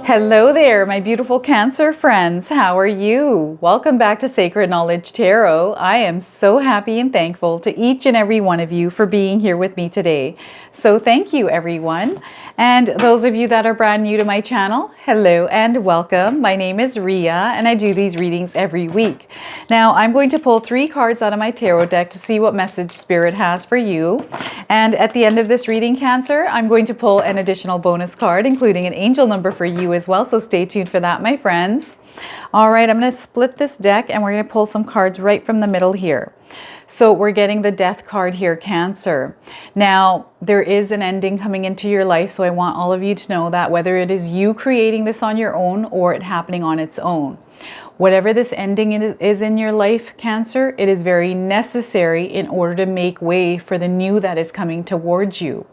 Hello there, my beautiful Cancer friends. How are you? Welcome back to Sacred Knowledge Tarot. I am so happy and thankful to each and every one of you for being here with me today. So thank you, everyone. And those of you that are brand new to my channel, hello and welcome. My name is Ria and I do these readings every week. Now I'm going to pull 3 cards out of my tarot deck to see what message Spirit has for you. And at the end of this reading, Cancer, I'm going to pull an additional bonus card, including an angel number for you as well. So stay tuned for that, my friends. All right, I'm going to split this deck and we're going to pull some cards right from the middle here. So we're getting the Death card here, Cancer. Now, there is an ending coming into your life, so I want all of you to know that whether it is you creating this on your own or it happening on its own. Whatever this ending is in your life, Cancer, it is very necessary in order to make way for the new that is coming towards you.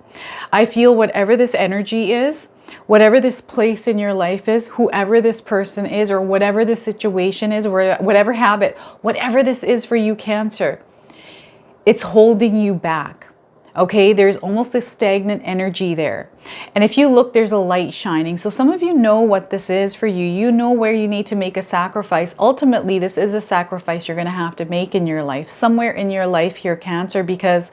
I feel whatever this energy is, whatever this place in your life is, whoever this person is, or whatever the situation is, or whatever habit, whatever this is for you, Cancer, it's holding you back. Okay, there's almost a stagnant energy there. And if you look, there's a light shining. So some of you know what this is for you. You know where you need to make a sacrifice. Ultimately, this is a sacrifice you're going to have to make in your life, somewhere in your life here, Cancer, because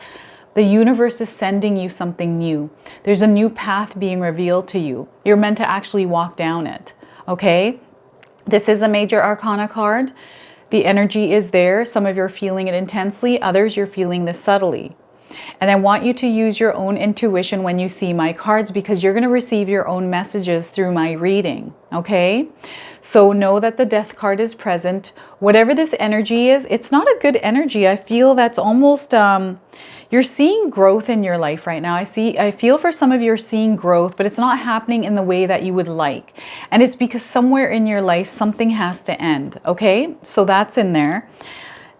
the universe is sending you something new. There's a new path being revealed to you. You're meant to actually walk down it. Okay, this is a major arcana card. The energy is there. Some of you are feeling it intensely. Others, you're feeling this subtly. And I want you to use your own intuition when you see my cards, because you're going to receive your own messages through my reading. Okay, so know that the Death card is present. Whatever this energy is, it's not a good energy. I feel that's almost you're seeing growth in your life right now. I feel for some of you are seeing growth, but it's not happening in the way that you would like. And it's because somewhere in your life something has to end. Okay, so that's in there.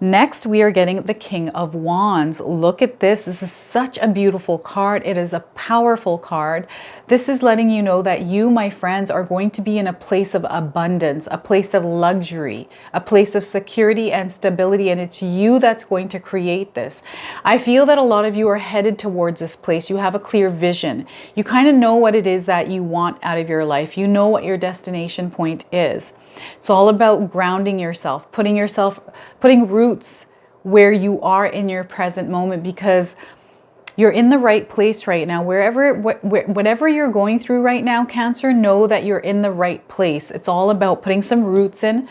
Next, we are getting the King of Wands. Look at this. This is such a beautiful card. It is a powerful card. This is letting you know that you, my friends, are going to be in a place of abundance, a place of luxury, a place of security and stability. And it's you that's going to create this. I feel that a lot of you are headed towards this place. You have a clear vision. You kind of know what it is that you want out of your life. You know what your destination point is. It's all about grounding yourself, putting roots where you are in your present moment, because you're in the right place right now. Whatever you're going through right now, Cancer, know that you're in the right place. It's all about putting some roots in,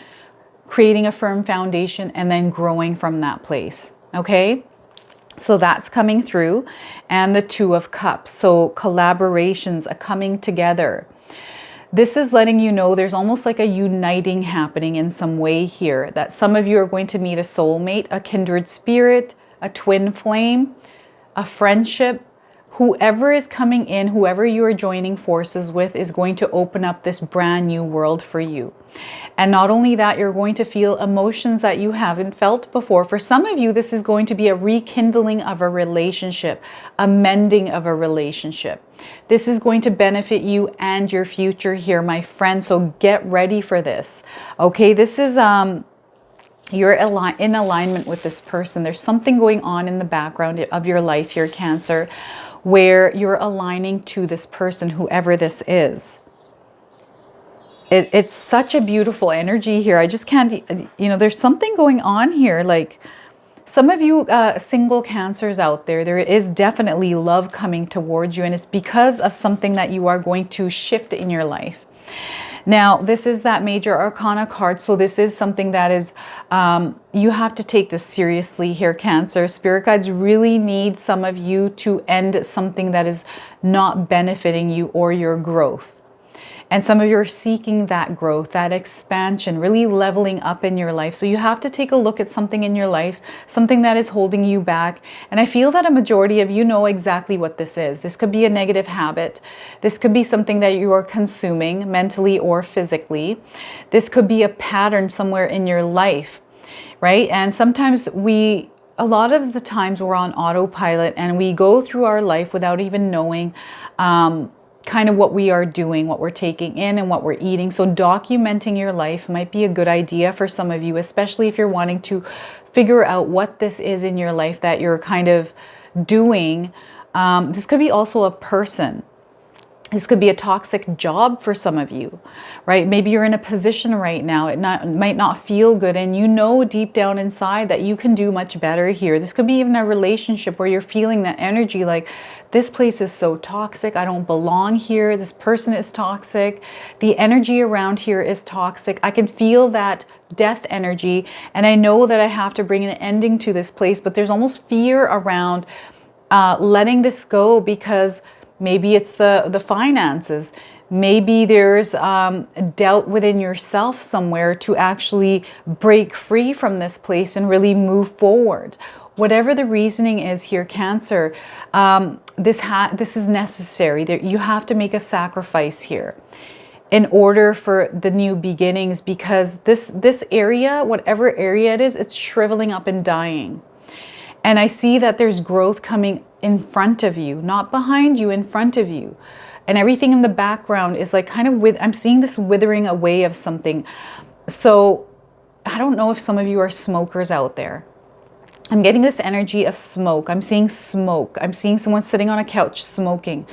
creating a firm foundation, and then growing from that place. Okay? So that's coming through. And the Two of Cups. So collaborations are coming together. This is letting you know there's almost like a uniting happening in some way here, that some of you are going to meet a soulmate, a kindred spirit, a twin flame, a friendship. Whoever is coming in, whoever you are joining forces with, is going to open up this brand new world for you. And not only that, you're going to feel emotions that you haven't felt before. For some of you, this is going to be a rekindling of a relationship, a mending of a relationship. This is going to benefit you and your future here, my friend. So get ready for this. Okay, this is you're in alignment with this person. There's something going on in the background of your life here, Cancer, where you're aligning to this person, whoever this is. It's such a beautiful energy here. I just can't, there's something going on here. Like some of you single Cancers out there, there is definitely love coming towards you. And it's because of something that you are going to shift in your life. Now, this is that major arcana card. So this is something that is, you have to take this seriously here, Cancer. Spirit guides really need some of you to end something that is not benefiting you or your growth. And some of you are seeking that growth, that expansion, really leveling up in your life. So you have to take a look at something in your life, something that is holding you back. And I feel that a majority of you know exactly what this is. This could be a negative habit. This could be something that you are consuming mentally or physically. This could be a pattern somewhere in your life, right? And sometimes a lot of the times we're on autopilot and we go through our life without even knowing kind of what we are doing, what we're taking in and what we're eating. So documenting your life might be a good idea for some of you, especially if you're wanting to figure out what this is in your life that you're kind of doing. This could be also a person. This could be a toxic job for some of you, right? Maybe you're in a position right now, might not feel good, and you know deep down inside that you can do much better here. This could be even a relationship where you're feeling that energy like, this place is so toxic, I don't belong here, this person is toxic, the energy around here is toxic. I can feel that death energy, and I know that I have to bring an ending to this place, but there's almost fear around letting this go because maybe it's the finances. Maybe there's doubt within yourself somewhere to actually break free from this place and really move forward. Whatever the reasoning is here, Cancer, this is necessary. You have to make a sacrifice here in order for the new beginnings, because this area, whatever area it is, it's shriveling up and dying. And I see that there's growth coming in front of you, not behind you, in front of you. And everything in the background is like kind of I'm seeing this withering away of something. So I don't know if some of you are smokers out there. I'm getting this energy of smoke. I'm seeing smoke. I'm seeing someone sitting on a couch smoking.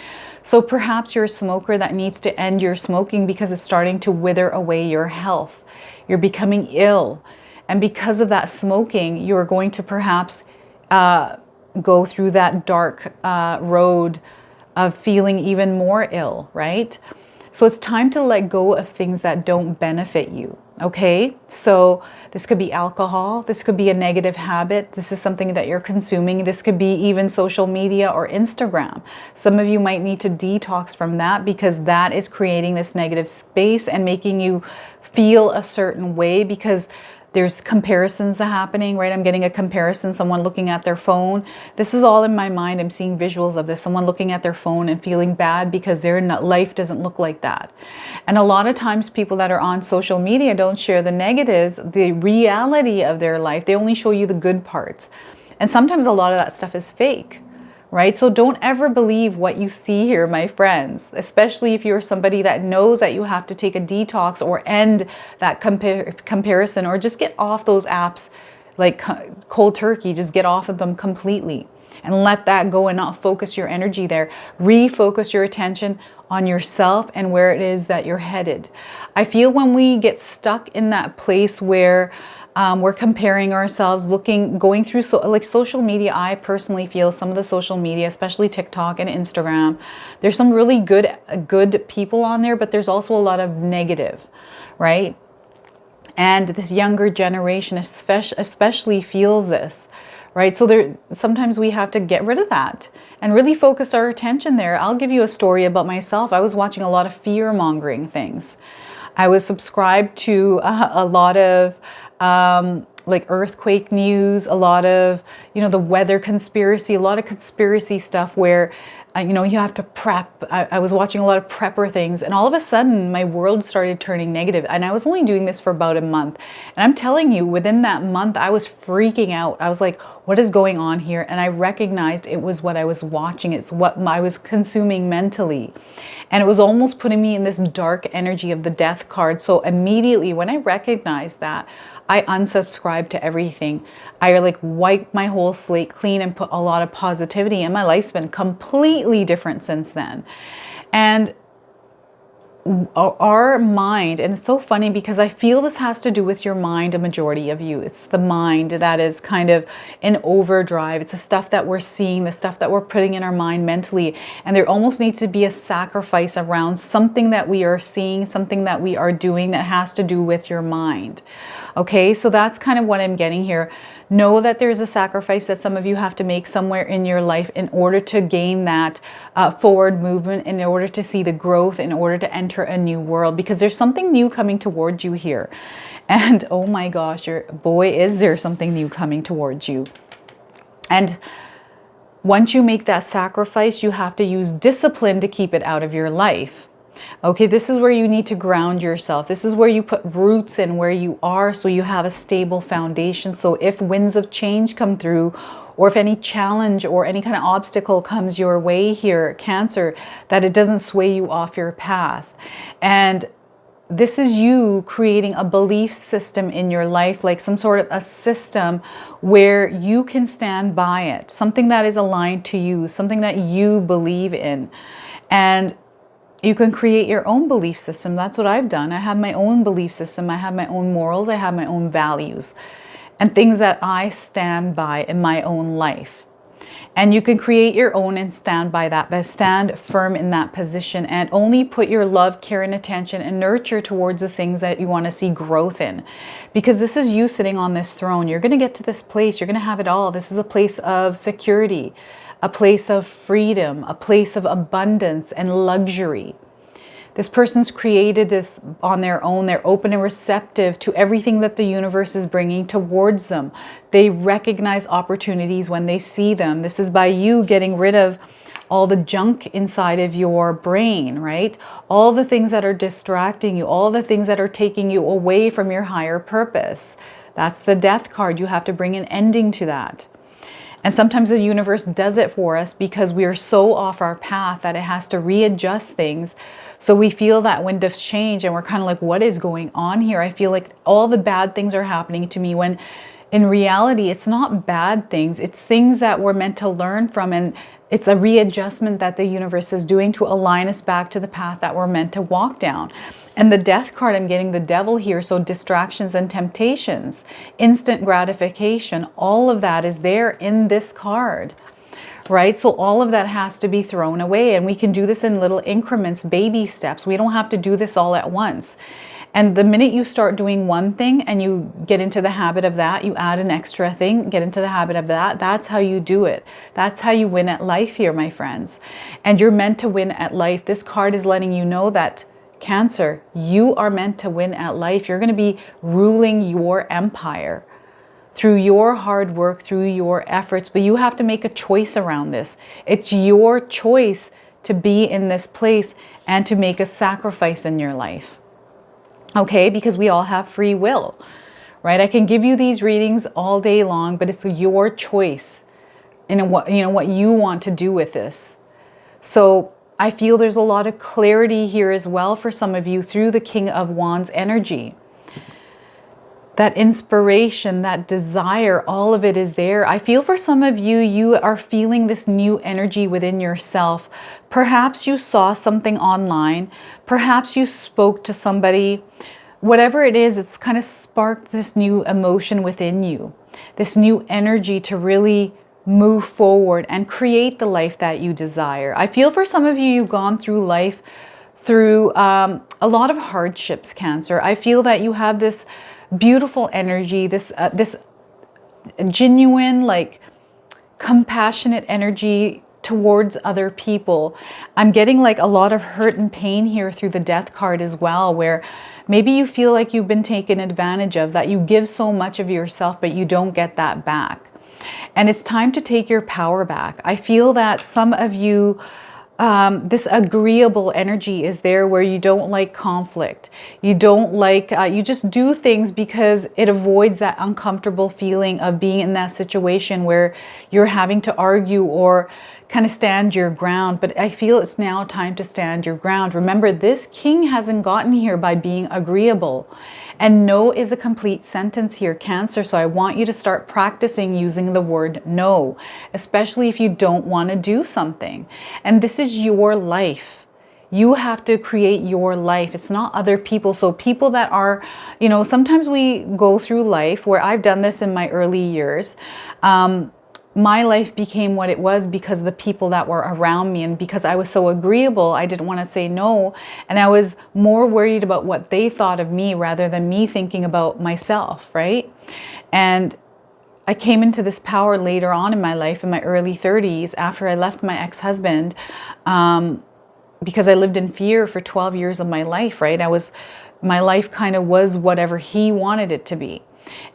So perhaps you're a smoker that needs to end your smoking because it's starting to wither away your health. You're becoming ill. And because of that smoking, you're going to perhaps go through that dark road of feeling even more ill, right? So it's time to let go of things that don't benefit you, okay? So this could be alcohol, this could be a negative habit, this is something that you're consuming, this could be even social media or Instagram. Some of you might need to detox from that because that is creating this negative space and making you feel a certain way, because there's comparisons that are happening, right? I'm getting a comparison, someone looking at their phone. This is all in my mind. I'm seeing visuals of this, someone looking at their phone and feeling bad because their life doesn't look like that. And a lot of times people that are on social media don't share the negatives, the reality of their life. They only show you the good parts. And sometimes a lot of that stuff is fake, right? So don't ever believe what you see here, my friends, especially if you're somebody that knows that you have to take a detox or end that comparison, or just get off those apps like cold turkey. Just get off of them completely and let that go and not focus your energy there. Refocus your attention on yourself and where it is that you're headed. I feel when we get stuck in that place where we're comparing ourselves, going through like social media. I personally feel some of the social media, especially TikTok and Instagram, there's some really good people on there, but there's also a lot of negative, right? And this younger generation especially feels this, right? So sometimes we have to get rid of that and really focus our attention there. I'll give you a story about myself. I was watching a lot of fear-mongering things. I was subscribed to a lot of like earthquake news, a lot of, the weather conspiracy, a lot of conspiracy stuff where, you have to prep. I was watching a lot of prepper things, and all of a sudden my world started turning negative. And I was only doing this for about a month. And I'm telling you, within that month, I was freaking out. I was like, what is going on here? And I recognized it was what I was watching. It's what I was consuming mentally. And it was almost putting me in this dark energy of the death card. So immediately when I recognized that, I unsubscribed to everything. I like wiped my whole slate clean and put a lot of positivity, and my life's been completely different since then. And our mind, and it's so funny because I feel this has to do with your mind, a majority of you. It's the mind that is kind of in overdrive. It's the stuff that we're seeing, the stuff that we're putting in our mind mentally. And there almost needs to be a sacrifice around something that we are seeing, something that we are doing that has to do with your mind. Okay, so that's kind of what I'm getting here. Know that there's a sacrifice that some of you have to make somewhere in your life in order to gain that forward movement, in order to see the growth, in order to enter a new world, because there's something new coming towards you here. And oh my gosh, boy, is there something new coming towards you. And once you make that sacrifice, you have to use discipline to keep it out of your life. Okay, this is where you need to ground yourself. This is where you put roots in where you are, so you have a stable foundation. So if winds of change come through, or if any challenge or any kind of obstacle comes your way here, Cancer, that it doesn't sway you off your path. And this is you creating a belief system in your life, like some sort of a system where you can stand by it, something that is aligned to you, something that you believe in. And You can create your own belief system. That's what I've done. I have my own belief system. I have my own morals. I have my own values and things that I stand by in my own life. And you can create your own and stand by that, but stand firm in that position and only put your love, care, and attention and nurture towards the things that you want to see growth in. Because this is you sitting on this throne. You're going to get to this place. You're going to have it all. This is a place of security, a place of freedom, a place of abundance and luxury. This person's created this on their own. They're open and receptive to everything that the universe is bringing towards them. They recognize opportunities when they see them. This is by you getting rid of all the junk inside of your brain, right? All the things that are distracting you, all the things that are taking you away from your higher purpose. That's the death card. You have to bring an ending to that. And sometimes the universe does it for us because we are so off our path that it has to readjust things. So we feel that wind of change and we're kind of like, what is going on here? I feel like all the bad things are happening to me, when in reality, it's not bad things. It's things that we're meant to learn from. And it's a readjustment that the universe is doing to align us back to the path that we're meant to walk down. And the death card, I'm getting the devil here. So distractions and temptations, instant gratification, all of that is there in this card, right? So all of that has to be thrown away. And we can do this in little increments, baby steps. We don't have to do this all at once. And the minute you start doing one thing and you get into the habit of that, you add an extra thing, get into the habit of that, that's how you do it. That's how you win at life here, my friends. And you're meant to win at life. This card is letting you know that, Cancer, you are meant to win at life. You're going to be ruling your empire through your hard work, through your efforts, but you have to make a choice around this. It's your choice to be in this place and to make a sacrifice in your life. Okay, because we all have free will, right? I can give you these readings all day long, but it's your choice in what you want to do with this. So I feel there's a lot of clarity here as well for some of you through the King of Wands energy. That inspiration, that desire, all of it is there. I feel for some of you, you are feeling this new energy within yourself. Perhaps you saw something online. Perhaps you spoke to somebody. Whatever it is, it's kind of sparked this new emotion within you, this new energy to really move forward and create the life that you desire. I feel for some of you, you've gone through life through a lot of hardships, Cancer. I feel that you have this beautiful energy, this genuine, like compassionate energy towards other people. I'm getting like a lot of hurt and pain here through the death card as well, where maybe you feel like you've been taken advantage of, that you give so much of yourself, but you don't get that back. And it's time to take your power back. I feel that some of you, this agreeable energy is there, where you don't like conflict. You don't like, you just do things because it avoids that uncomfortable feeling of being in that situation where you're having to argue or kind of stand your ground. But I feel it's now time to stand your ground. Remember, this king hasn't gotten here by being agreeable. And no is a complete sentence here, Cancer. So I want you to start practicing using the word no, especially if you don't want to do something. And this is your life. You have to create your life. It's not other people. So people that are, sometimes we go through life, where I've done this in my early years. My life became what it was because of the people that were around me, and because I was so agreeable, I didn't want to say no, and I was more worried about what they thought of me rather than me thinking about myself, right? And I came into this power later on in my life, in my early 30s, after I left my ex-husband, because I lived in fear for 12 years of my life, right? My life kind of was whatever he wanted it to be.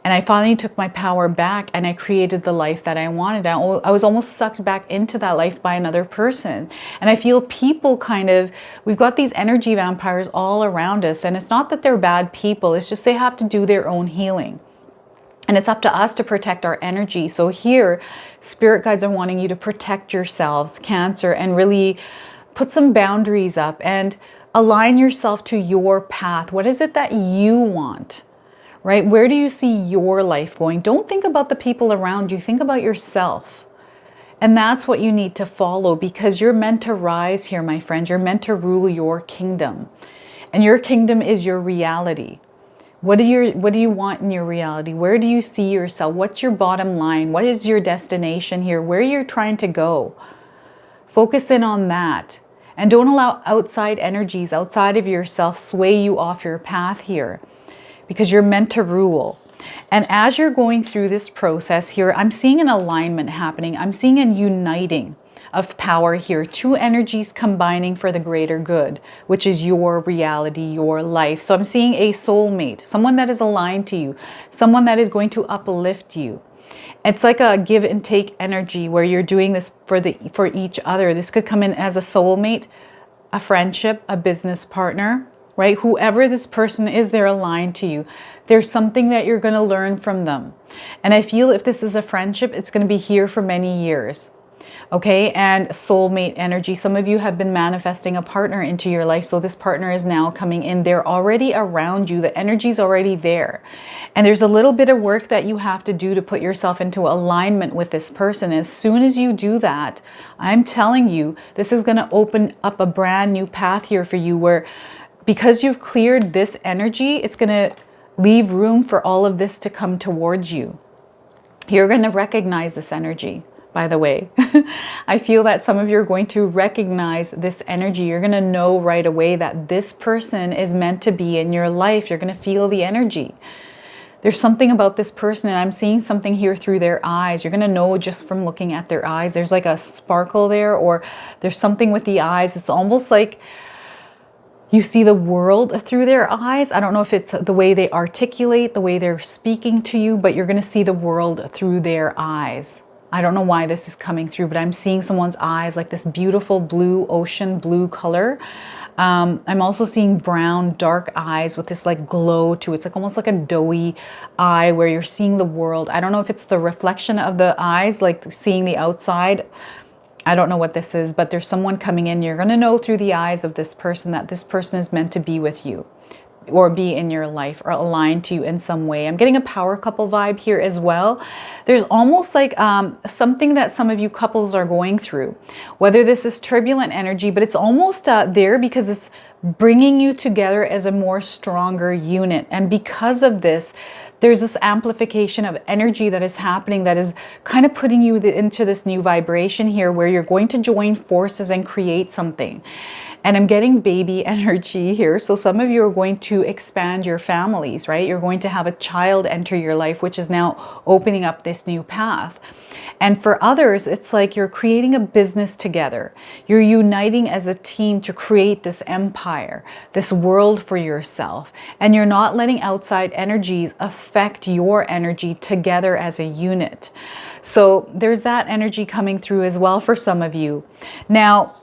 And I finally took my power back and I created the life that I wanted. I was almost sucked back into that life by another person. And I feel people we've got these energy vampires all around us. And it's not that they're bad people. It's just they have to do their own healing. And it's up to us to protect our energy. So here, spirit guides are wanting you to protect yourselves, Cancer, and really put some boundaries up and align yourself to your path. What is it that you want? Right? Where do you see your life going? Don't think about the people around you. Think about yourself. And that's what you need to follow, because you're meant to rise here, my friend. You're meant to rule your kingdom. And your kingdom is your reality. What do you want in your reality? Where do you see yourself? What's your bottom line? What is your destination here? Where you're trying to go? Focus in on that. And don't allow outside energies outside of yourself sway you off your path here, because you're meant to rule. And as you're going through this process here, I'm seeing an alignment happening. I'm seeing a uniting of power here. Two energies combining for the greater good, which is your reality, your life. So I'm seeing a soulmate, someone that is aligned to you, someone that is going to uplift you. It's like a give and take energy where you're doing this for each other. This could come in as a soulmate, a friendship, a business partner, right? Whoever this person is, they're aligned to you. There's something that you're going to learn from them. And I feel if this is a friendship, it's going to be here for many years. Okay, and soulmate energy. Some of you have been manifesting a partner into your life. So this partner is now coming in. They're already around you. The energy's already there. And there's a little bit of work that you have to do to put yourself into alignment with this person. As soon as you do that, I'm telling you, this is going to open up a brand new path here for you, where because you've cleared this energy, it's going to leave room for all of this to come towards you. You're going to recognize this energy. By the way, I feel that some of you are going to recognize this energy. You're going to know right away that this person is meant to be in your life. You're going to feel the energy. There's something about this person, and I'm seeing something here through their eyes. You're going to know just from looking at their eyes. There's like a sparkle there, or there's something with the eyes. It's almost like you see the world through their eyes. I don't know if it's the way they articulate, the way they're speaking to you, but you're going to see the world through their eyes. I don't know why this is coming through, but I'm seeing someone's eyes like this beautiful blue, ocean blue color. I'm also seeing brown, dark eyes with this like glow to it. It's like almost like a doughy eye where you're seeing the world. I don't know if it's the reflection of the eyes, like seeing the outside. I don't know what this is, but there's someone coming in. You're going to know through the eyes of this person that this person is meant to be with you, or be in your life, or aligned to you in some way. I'm getting a power couple vibe here as well. There's almost like something that some of you couples are going through, whether this is turbulent energy, but it's almost there because it's bringing you together as a more stronger unit. And because of this, there's this amplification of energy that is happening that is kind of putting you into this new vibration here, where you're going to join forces and create something. And I'm getting baby energy here. So some of you are going to expand your families, right? You're going to have a child enter your life, which is now opening up this new path. And for others, it's like you're creating a business together. You're uniting as a team to create this empire, this world for yourself. And you're not letting outside energies affect your energy together as a unit. So there's that energy coming through as well for some of you. Now,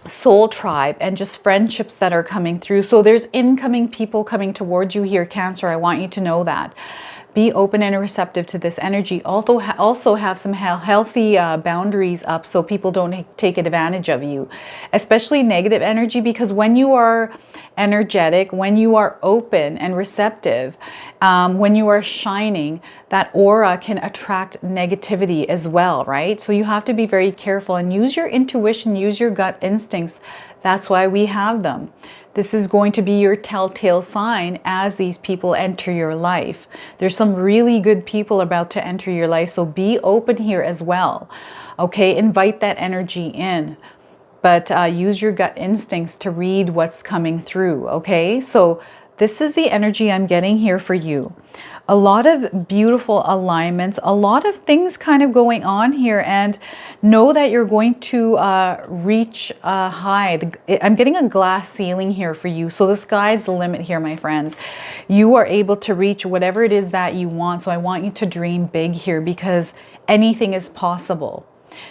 soul tribe and just friendships that are coming through. So there's incoming people coming towards you here, Cancer. I want you to know that. Be open and receptive to this energy. Also have some healthy boundaries up so people don't take advantage of you, especially negative energy, because when you are energetic, when you are open and receptive, when you are shining, that aura can attract negativity as well, right? So you have to be very careful and use your intuition, use your gut instincts. That's why we have them. This is going to be your telltale sign as these people enter your life. There's some really good people about to enter your life, so be open here as well. Okay, invite that energy in, but use your gut instincts to read what's coming through. Okay, so this is the energy I'm getting here for you. A lot of beautiful alignments, a lot of things kind of going on here, and know that you're going to reach high. I'm getting a glass ceiling here for you. So the sky's the limit here, my friends. You are able to reach whatever it is that you want. So I want you to dream big here, because anything is possible.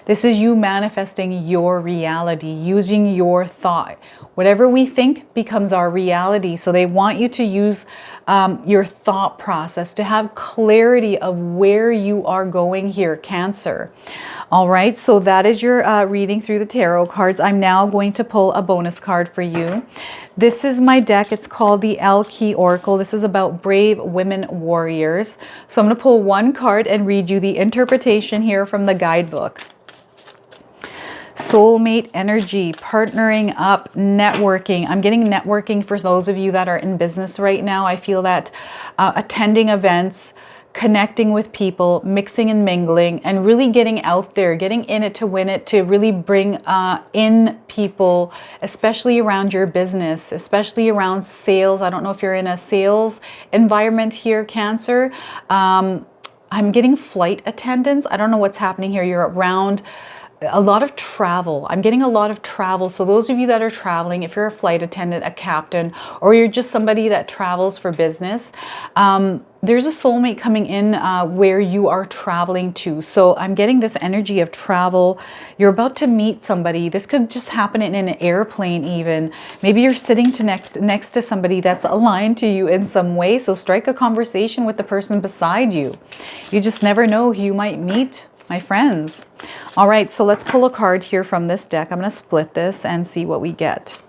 This is you manifesting your reality, using your thought. Whatever we think becomes our reality. So they want you to use your thought process to have clarity of where you are going here, Cancer. All right, so that is your reading through the tarot cards. I'm now going to pull a bonus card for you. This is my deck. It's called the Key Oracle. This is about brave women warriors. So I'm going to pull one card and read you the interpretation here from the guidebook. Soulmate energy, partnering up, networking. I'm getting networking for those of you that are in business right now. I feel that attending events, connecting with people, mixing and mingling, and really getting out there, getting in it to win it, to really bring in people, especially around your business, especially around sales. I don't know if you're in a sales environment here, Cancer. I'm getting flight attendants. I don't know what's happening here. You're around a lot of travel. I'm getting a lot of travel. So those of you that are traveling, if you're a flight attendant, a captain, or you're just somebody that travels for business, there's a soulmate coming in where you are traveling to. So I'm getting this energy of travel. You're about to meet somebody. This could just happen in an airplane even. Maybe you're sitting next to somebody that's aligned to you in some way. So strike a conversation with the person beside you. You just never know who you might meet, my friends. All right, so let's pull a card here from this deck. I'm going to split this and see what we get.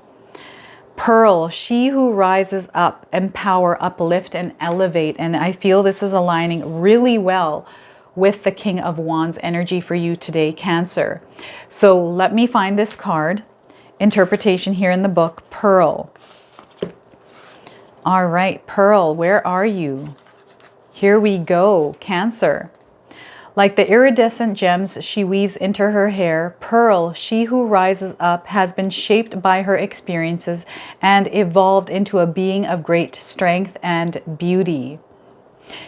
Pearl, she who rises up, empower, uplift, and elevate. And I feel this is aligning really well with the King of Wands energy for you today, Cancer. So let me find this card. Interpretation here in the book, Pearl. All right, Pearl, where are you? Here we go, Cancer. Like the iridescent gems she weaves into her hair, Pearl, she who rises up, has been shaped by her experiences and evolved into a being of great strength and beauty.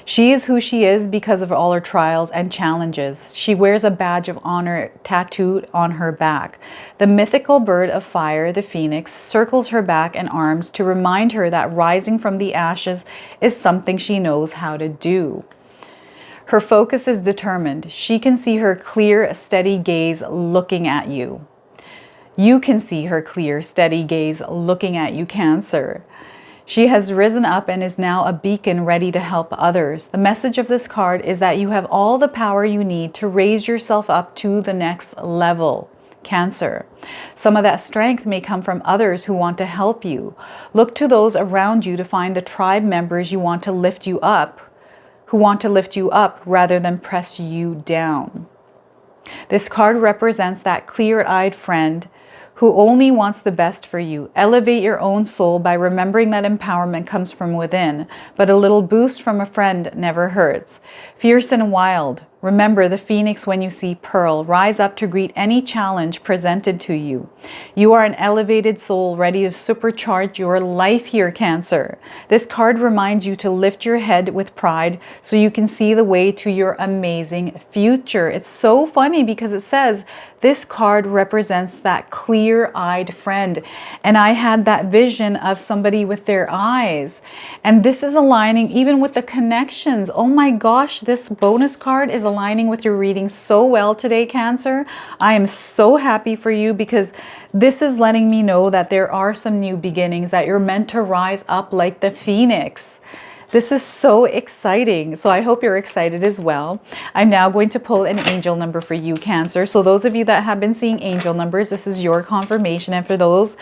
She is who she is because of all her trials and challenges. She wears a badge of honor tattooed on her back. The mythical bird of fire, the phoenix, circles her back and arms to remind her that rising from the ashes is something she knows how to do. Her focus is determined. She can see her clear, steady gaze looking at you. You can see her clear, steady gaze looking at you, Cancer. She has risen up and is now a beacon ready to help others. The message of this card is that you have all the power you need to raise yourself up to the next level, Cancer. Some of that strength may come from others who want to help you. Look to those around you to find the tribe members who want to lift you up rather than press you down. This card represents that clear-eyed friend who only wants the best for you. Elevate your own soul by remembering that empowerment comes from within, but a little boost from a friend never hurts. Fierce and wild, remember the phoenix when you see Pearl. Rise up to greet any challenge presented to you. You are an elevated soul ready to supercharge your life here, Cancer. This card reminds you to lift your head with pride so you can see the way to your amazing future. It's so funny because it says this card represents that clear-eyed friend. And I had that vision of somebody with their eyes. And this is aligning even with the connections. Oh my gosh, this bonus card is aligning with your reading so well today, Cancer. I am so happy for you because this is letting me know that there are some new beginnings, that you're meant to rise up like the phoenix. This is so exciting. So I hope you're excited as well. I'm now going to pull an angel number for you, Cancer. So those of you that have been seeing angel numbers, this is your confirmation. And for those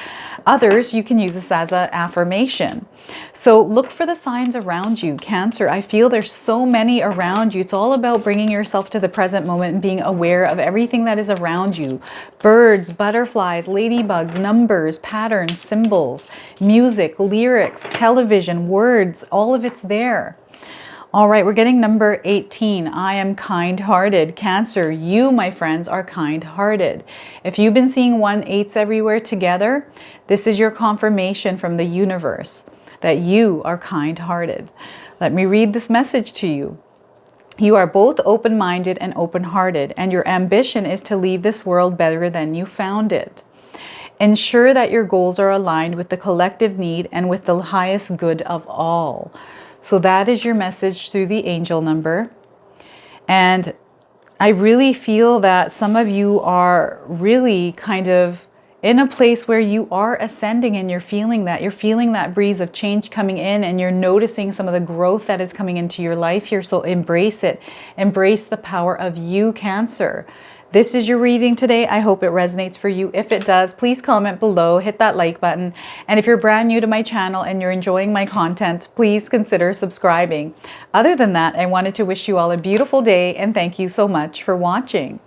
others, you can use this as an affirmation. So look for the signs around you, Cancer. I feel there's so many around you. It's all about bringing yourself to the present moment and being aware of everything that is around you. Birds, butterflies, ladybugs, numbers, patterns, symbols, music, lyrics, television, words, all of it's there. All right, we're getting number 18. I am kind-hearted. Cancer, you, my friends, are kind-hearted. If you've been seeing 1/8s everywhere together, this is your confirmation from the universe that you are kind-hearted. Let me read this message to you. You are both open-minded and open-hearted, and your ambition is to leave this world better than you found it. Ensure that your goals are aligned with the collective need and with the highest good of all. So that is your message through the angel number. And I really feel that some of you are really kind of in a place where you are ascending and you're feeling that breeze of change coming in, and you're noticing some of the growth that is coming into your life here. So embrace it. Embrace the power of you, Cancer. This is your reading today. I hope it resonates for you. If it does, please comment below, hit that like button. And if you're brand new to my channel and you're enjoying my content, please consider subscribing. Other than that, I wanted to wish you all a beautiful day and thank you so much for watching.